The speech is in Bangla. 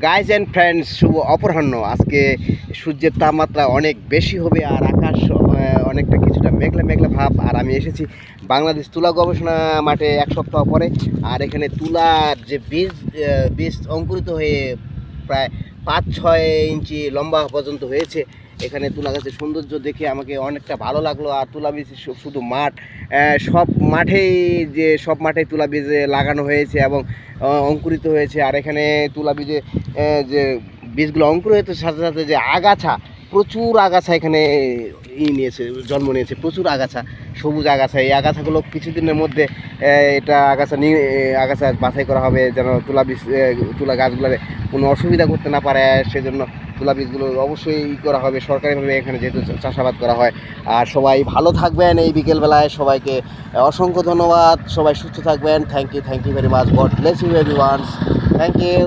গাইজ অ্যান্ড ফ্রেন্ডস, শুভ অপরাহ্ন। আজকে সূর্যের তাপমাত্রা অনেক বেশি হবে আর আকাশ অনেকটা কিছুটা মেঘলা মেঘলা ভাব। আর আমি এসেছি বাংলাদেশ তুলা গবেষণা মাঠে এক সপ্তাহ পরে। আর এখানে তুলার যে বীজ অঙ্কুরিত হয়ে প্রায় 5-6 ইঞ্চি লম্বা পর্যন্ত হয়েছে। এখানে তুলা গাছের সৌন্দর্য দেখে আমাকে অনেকটা ভালো লাগলো। আর তুলা বীজ শুধু মাঠ, সব মাঠেই তুলা বীজ লাগানো হয়েছে এবং অঙ্কুরিত হয়েছে। আর এখানে তুলা বীজে যে বীজগুলো অঙ্কুরিত সাথে সাথে যে আগাছা, প্রচুর আগাছা এখানে জন্ম নিয়েছে, প্রচুর আগাছা, সবুজ আগাছা। এই আগাছাগুলো কিছুদিনের মধ্যে আগাছা বাছাই করা হবে, যেন তুলা গাছগুলোর কোনো অসুবিধা করতে না পারে। সেজন্য তুলা বীজগুলো অবশ্যই করা হবে সরকারিভাবে, এখানে যেহেতু চাষাবাদ করা হয়। আর সবাই ভালো থাকবেন। এই বিকেলবেলায় সবাইকে অসংখ্য ধন্যবাদ। সবাই সুস্থ থাকবেন। Thank you very much. God bless you everyone. Thank you.